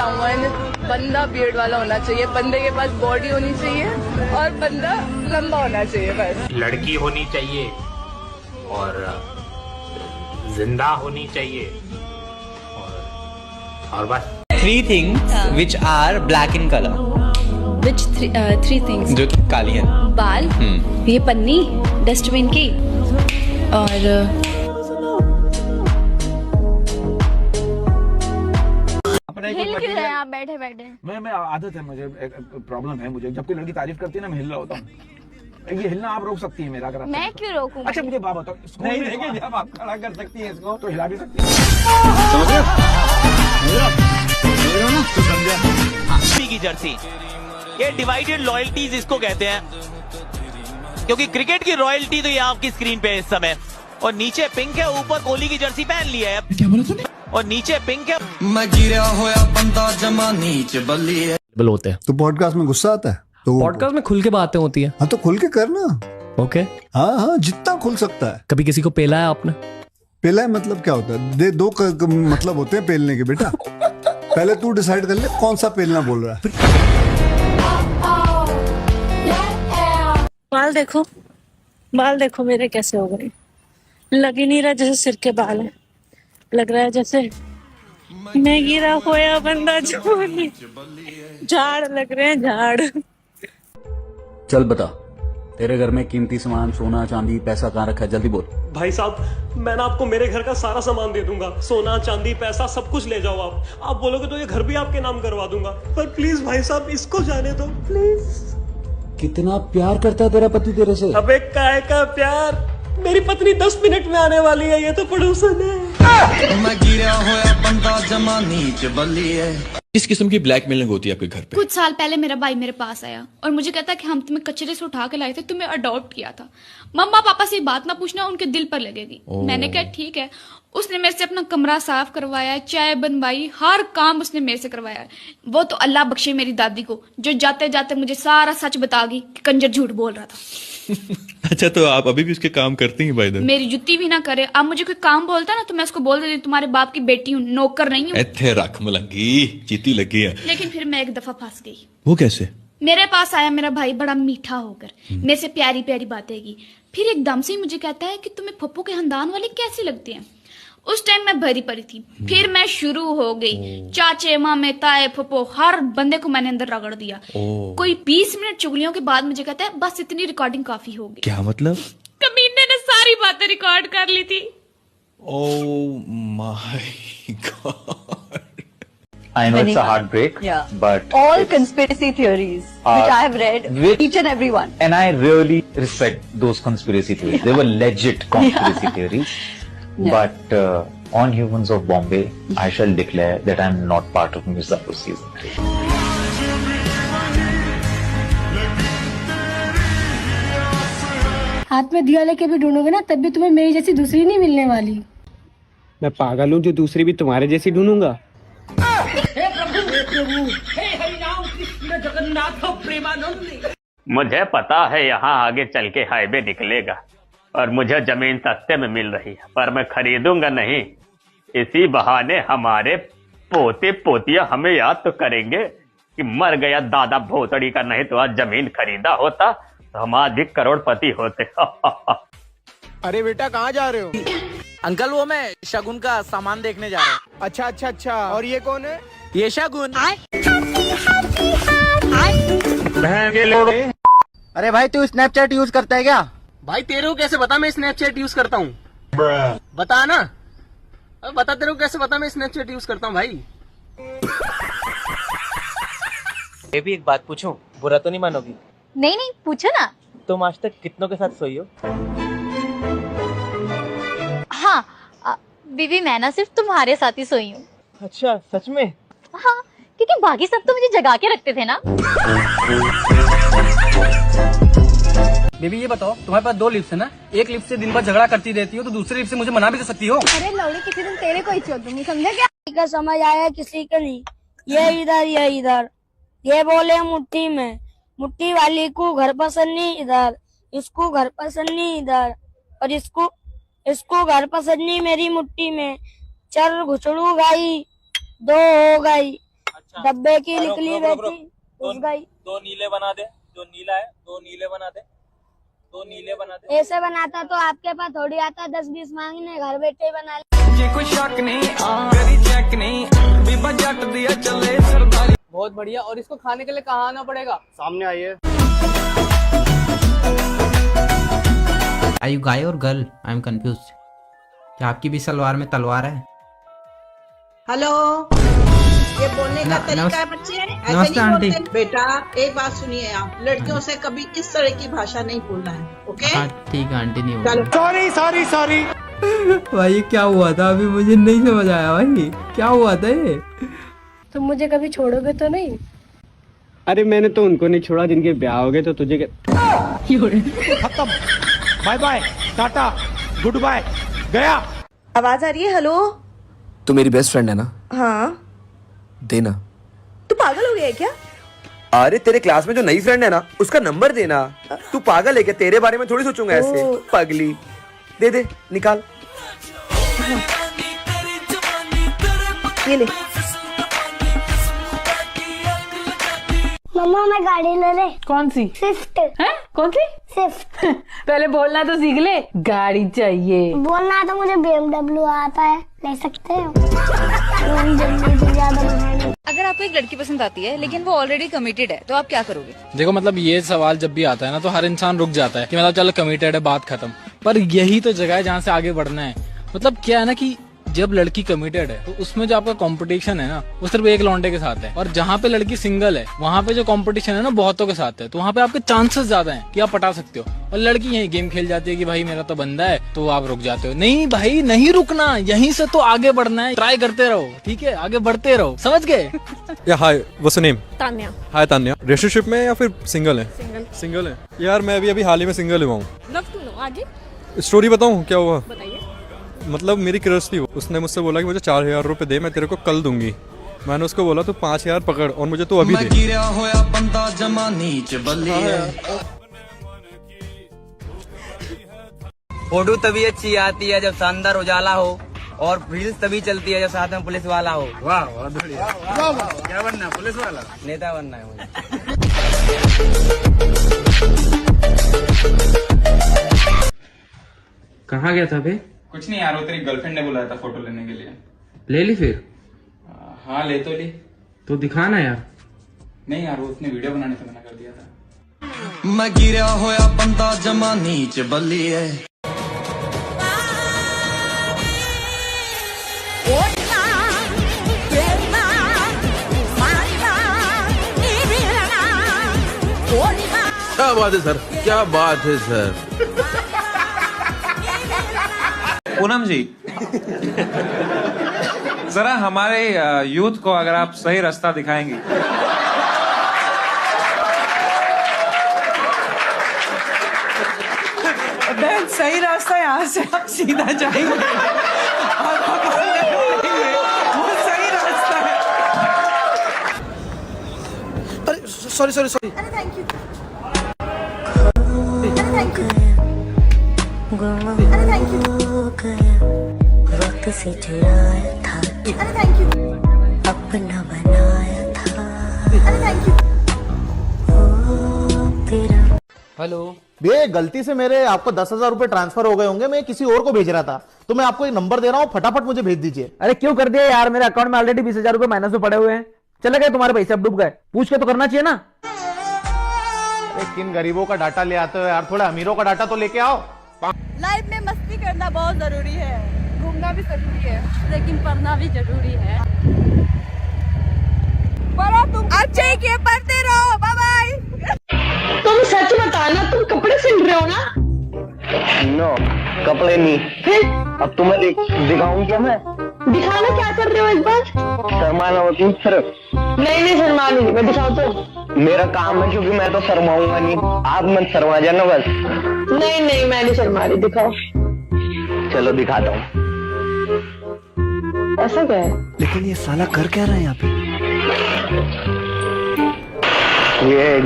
Someone बंदा beard वाला होना चाहिए, बंदे के पास बॉडी होनी चाहिए और बंदा लंबा होना चाहिए बस। लड़की होनी चाहिए और जिंदा होनी चाहिए और बस। 3 things which are black in color. Which three things? जो काली हैं। बाल, ये पन्नी डस्टबिन की, और हिल क्यों रहे हैं आप बैठे बैठे? मैं आदत है, मुझे प्रॉब्लम है मुझे, जब कोई लड़की तारीफ करती है ना मैं हिल रहा होता हूँ। ये हिलना आप रोक सकती है मेरा, अगर मैं क्यों रोकूं? अच्छा मुझे बात बताओ, नहीं देखिए जब आप खड़ा कर सकती है इसको तो हिला भी सकती है। की जर्सी, ये डिवाइडेड लॉयल्टीज इसको कहते हैं, क्योंकि क्रिकेट की रॉयल्टी तो ये आपकी स्क्रीन पे है इस समय। और नीचे पिंक है, ऊपर कोहली की जर्सी पहन ली है। क्या बोला तूने? और नीचे पिंक है। मैं गिरा होया बंदा जमा नीचे बल्ली है होते हैं। तो पॉडकास्ट में गुस्सा आता है तो पॉडकास्ट में खुल के बातें होती हैं। हाँ तो खुल के करना। ओके हाँ हाँ जितना खुल सकता है। कभी किसी को पेला है आपने? पेला है मतलब क्या होता है? दो मतलब होते हैं पेलने के बेटा। पहले तू डिसाइड कर ले कौन सा पेलना बोल रहा है। बाल देखो मेरे कैसे हो गए। लग ही नहीं रहा जैसे सिर के बाल है, लग रहा है जैसे मैं गिरा होया बंदा जवानी। झाड़ लग रहे हैं, झाड़। चल बता, तेरे घर में कीमती सामान सोना चांदी पैसा कहाँ रखा है, जल्दी बोल। भाई साहब मैं ना आपको मेरे घर का सारा सामान दे दूंगा, सोना चांदी पैसा सब कुछ ले जाओ आप बोलोगे तो ये घर भी आपके नाम करवा दूंगा, पर प्लीज भाई साहब इसको जाने दो प्लीज। कितना प्यार करता है तेरा पति तेरे से? अबे काय का प्यार, मेरी पत्नी 10 मिनट में आने वाली है, ये तो पड़ोसन है। मैं गिरा होया बंदा जमा नीचे बल्ली है। किस किस्म की ब्लैकमेलिंग होती है आपके घर पे? कुछ साल पहले मेरा भाई मेरे पास आया और मुझे कहता कि हम तुम्हें कचरे से उठा के लाए थे, तुम्हें अडॉप्ट किया था, मम्मा पापा से बात ना पूछना, उनके दिल पर लगेगी। मैंने कहा ठीक है। उसने मेरे से अपना कमरा साफ करवाया, चाय बनवाई, हर काम उसने मेरे से करवाया। वो तो अल्लाह बख्शे मेरी दादी को, जो जाते जाते मुझे सारा सच बता गई कि कंजर झूठ बोल रहा था। अच्छा तो आप अभी भी उसके काम करती हैं? भाई मेरी जुत्ती भी ना करे। अब मुझे कोई काम बोलता ना तो मैं उसको बोल देती तुम्हारे बाप की बेटी हूँ, नौकर नहीं हूँ। इत्थे रख मलंगी, जीती लगी है। लेकिन फिर मैं एक दफा फंस गई। वो कैसे? मेरे पास आया मेरा भाई बड़ा मीठा होकर, मेरे से प्यारी प्यारी बातें की, फिर एकदम से ही मुझे कहता है कि तुम्हें पप्पू के खानदान वाले कैसे लगते हैं। उस टाइम मैं भरी पड़ी थी, फिर मैं शुरू हो गई। चाचे मामे ताए फुप्पो हर बंदे को मैंने अंदर रगड़ दिया। कोई 20 मिनट चुगलियों के बाद मुझे कहता है बस इतनी रिकॉर्डिंग काफी होगी। क्या मतलब? कमीने ने सारी बातें रिकॉर्ड कर ली थी। Oh my God. I know it's a heartbreak, but all conspiracy theories which I have read, each and every one. And I really respect those conspiracy theories. They were legit conspiracy theories. But on Humans of Bombay, I shall declare that I'm not part of Mirzapur season 3. हाथ में दिया लेके भी ढूंढोगे ना तब भी तुम्हें मेरी जैसी दूसरी नहीं मिलने वाली। मैं पागल हूँ जो दूसरी भी तुम्हारे जैसी ढूंढूंगा। मुझे पता है यहाँ आगे चल के हाईवे निकलेगा और मुझे जमीन सस्ते में मिल रही है, पर मैं खरीदूंगा नहीं। इसी बहाने हमारे पोते पोतियां हमें याद तो करेंगे कि मर गया दादा भोसड़ी का, नहीं तो आज जमीन खरीदा होता तो हम आज भी करोड़पति होते। अरे बेटा कहाँ जा रहे हो? अंकल वो मैं शगुन का सामान देखने जा रहा हूँ। अच्छा अच्छा अच्छा, और ये कौन है? ये शगुन। अरे भाई तू स्नैपचैट यूज करता है क्या? भाई तेरे को कैसे पता मैं स्नैपचैट यूज करता हूँ? बता ना, बता तेरे को कैसे पता मैं स्नैपचैट यूज करता हूँ भाई? ये भी एक बात पूछूं, बुरा तो नहीं मानोगी? नहीं नहीं पूछो ना। तुम आज तक कितनों के साथ सोई हो? हाँ बीवी मैं ना सिर्फ तुम्हारे साथ ही सोई हूँ। अच्छा सच में? हाँ क्योंकि बाकी सब तो मुझे जगा के रखते थे ना। बेबी ये बताओ तुम्हारे पास 2 लिप्स है ना, एक लिप से दिन भर झगड़ा करती रहती हो तो दूसरी लिप से मुझे मना भी तो सकती हो। अरे लौड़ी किसी दिन तेरे को ही छोड़ दूंगी, समझे क्या? किसी का समझ आया किसी का नहीं। ये इधर ये बोले मुट्ठी में, मुट्ठी वाली को घर पसंद नहीं इधर, इसको घर पसंद नहीं इधर, और इसको घर पसंद नहीं मेरी मुट्ठी में। चल घुसड़ू गाई 2 हो गई, डब्बे की निकली रहती उस गई। 2 नीले बना दे, जो नीला है 2 नीले बना दे, 2 नीले बना दे। ऐसे बनाता तो आपके पास थोड़ी आता 10-20 मांगने, घर बैठे ही बना ले। ये कोई शक नहीं करी चेक नहीं बीबा जट दिया चले सरदारी। बहुत बढ़िया। और इसको खाने के लिए कहाँ आना पड़ेगा? सामने आइए। Are you guy or girl? I am confused. क्या आपकी भी सलवार में तलवार है? हेलो, ये बोलने का तरीका है बच्चे, ऐसे नमस्ते नहीं आंटी। बोलते। बेटा एक बात सुनिए, आप लड़कियों से कभी इस तरह की भाषा नहीं बोलना है, ओके? हाँ ठीक है आंटी, नहीं चलो। सॉरी भाई क्या हुआ था अभी मुझे नहीं समझ आया भाई, क्या हुआ था ये? तुम मुझे कभी छोड़ोगे तो नहीं? अरे मैंने तो उनको नहीं छोड़ा जिनके ब्याह हो गए, तो तुझे खत्म, bye bye, tata, goodbye, गया। आवाज आ रही है? हेलो, तू मेरी बेस्ट फ्रेंड है ना? हाँ। देना। तू पागल हो गया है क्या? अरे तेरे क्लास में जो नई फ्रेंड है ना, उसका नंबर देना। तू पागल है क्या? तेरे बारे में थोड़ी सोचूंगा ऐसे, पगली। दे दे, निकाल। ये ले। मम्मा मैं गाड़ी ले ले। कौन सी? स्विफ्ट। है? कौन सी? स्विफ्ट। पहले बोलना तो सीख ले, गाड़ी चाहिए। बोलना तो मुझे BMW आता है, ले सकते हो। जल्दी से ज्यादा महंगा। अगर आपको एक लड़की पसंद आती है लेकिन वो ऑलरेडी कमिटेड है तो आप क्या करोगे? देखो मतलब ये सवाल जब भी आता है ना तो हर इंसान रुक जाता है कि मतलब चलो कमिटेड है, बात खत्म। पर यही तो जगह है जहाँ से आगे बढ़ना है। मतलब क्या है ना कि जब लड़की कमिटेड है तो उसमें जो आपका कंपटीशन है ना वो सिर्फ एक लौंडे के साथ है, और जहाँ पे लड़की सिंगल है वहाँ पे जो कंपटीशन है ना बहुतों के साथ है, तो वहाँ पे आपके चांसेस ज्यादा हैं कि आप पटा सकते हो। और लड़की यही गेम खेल जाती है कि भाई मेरा तो बंदा है, तो आप रुक जाते हो। नहीं भाई, नहीं रुकना, यहीं से तो आगे बढ़ना है। ट्राई करते रहो, ठीक है, आगे बढ़ते रहो, समझ गए? या hi, what's your name? Tanya. Hi Tanya, relationship में या फिर सिंगल है? सिंगल है यार, मैं अभी हाल ही में सिंगल हुआ हूँ। लव टू नो, आगे स्टोरी बताऊँ क्या हुआ? बताइए। मतलब मेरी क्रश थी, उसने मुझसे बोला कि मुझे 4,000 रुपए दे, मैं तेरे को कल दूंगी। मैंने उसको बोला तू 5,000 पकड़ और मुझे तू अभी दे। गिरा होया बंदा जमा नीच बल्लिए। फोटो तभी अच्छी आती है जब शानदार उजाला हो, और रील्स तभी चलती है जब साथ में पुलिस वाला हो। वाह वाह, क्या बनना है? पुलिस वाला? नेता बनना है मुझे। कहाँ गया था बे? कुछ नहीं यार, वो तेरी गर्लफ्रेंड ने बुलाया था फोटो लेने के लिए। ले ली फिर? हाँ ले तो ली। तो दिखाना यार। नहीं यार, वो उसने वीडियो बनाने से मना कर दिया था। मैं गिरा होया बंदा जमा नीच बल्लिए। क्या बात है सर, क्या बात है सर। पूनम जी, जरा हमारे यूथ को अगर आप सही रास्ता दिखाएंगी। सही रास्ता यहाँ से आप सीधा जाएंगे, वो सही रास्ता है। अरे सॉरी सॉरी सॉरी। अरे थैंक यू, अरे थैंक यू, वक्त से चुराया था, अरे थैंक यू, अपना बनाया था, अरे थैंक यू। तेरा हेलो ये गलती से मेरे आपको 10,000 रुपए ट्रांसफर हो गए होंगे, मैं किसी और को भेज रहा था, तो मैं आपको एक नंबर दे रहा हूँ, फटाफट मुझे भेज दीजिए। अरे क्यों कर दिया यार, मेरे अकाउंट में ऑलरेडी 20,000 रुपए माइनस में पड़े हुए हैं। चले गए तुम्हारे पैसे, अब डूब गए। पूछ के तो करना चाहिए ना। अरे किन गरीबों का डाटा ले आते हो यार, थोड़ा अमीरों का डाटा तो लेके आओ। लाइफ में मस्ती करना बहुत जरूरी है, घूमना भी जरूरी है, लेकिन पढ़ना भी जरूरी है। पढ़ो तुम, अच्छे के पढ़ते रहो, बाय बाय। तुम सच बताना, तुम कपड़े सिल रहे हो ना? नो, कपड़े नहीं। अब तुम्हें दिखाऊं क्या मैं? दिखाना क्या कर रहे हो इस बार? शर्माना हो तुम सिर्फ। नहीं शर्मा नहीं, मैं दिखाऊं तो? मेरा काम है, क्योंकि मैं तो शर्माऊंगा नहीं, आप मत शर्मा जाना बस। नहीं मैं नहीं शर्मा रही, दिखाओ। चलो दिखाता हूँ। ऐसा क्या है? लेकिन ये साला कर क्या रहा है यहाँ पे? ये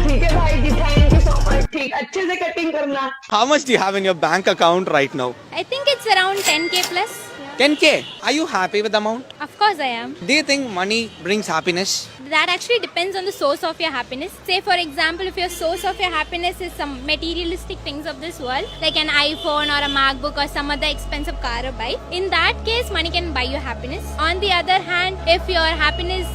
ठीक है भाई जी, थैंक यू सो मच। ठीक है। से कटिंग करना। How much do you have in your bank account right now? I think it's around 10k plus. 10k. Are you happy with the amount? Of course I am. Do you think money brings happiness? That actually depends on the source of your happiness. Say for example, if your source of your happiness is some materialistic things of this world, like an iPhone or a MacBook or some other expensive car or bike, in that case money can buy you happiness. On the other hand, if your happiness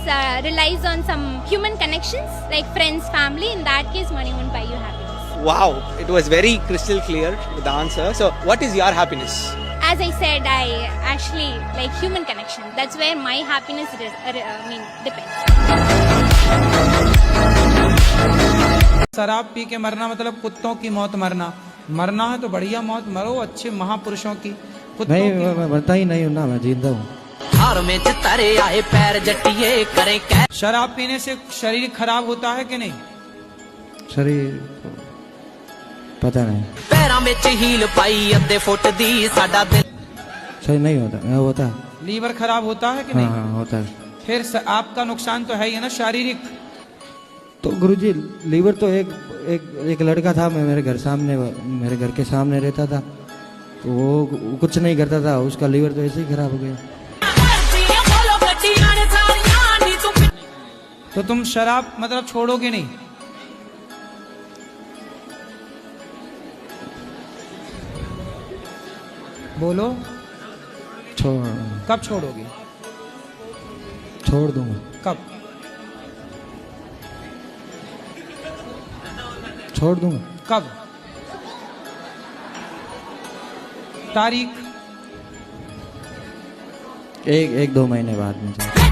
relies on some human connections like friends, family, in that case money won't buy you happiness. Wow, it was very crystal clear with the answer. So, what is your happiness? As I said, I actually like human connection. That's where my happiness depends. शराब P के मरना मतलब कुत्तों की मौत मरना। मरना है तो बढ़िया मौत मरो, अच्छे महापुरुषों की। नहीं, मैं मरता ही नहीं हूँ ना, मैं जिंदा हूँ। हार में तारे आए पैर जटिए करें क्या? शराब पीने से शरीर खराब होता है कि नहीं? शरीर पता नहीं। पैरों में हील पाई अद्धे फुट दी साडा दिल। सही नहीं होता, होता है। लीवर खराब होता है कि नहीं? हाँ, होता है। फिर आपका नुकसान तो है ही ना शारीरिक। तो गुरुजी लीवर तो एक लड़का था, मैं मेरे घर के सामने रहता था, तो वो कुछ नहीं करता था, उसका लीवर तो ऐसे ही खराब हो गया। तो तुम शराब मतलब छोड़ोगे नहीं? बोलो। कब छोड़ोगे? छोड़ दूंगा। कब? छोड़ दूंगा। कब? तारीख? एक 2 महीने बाद में।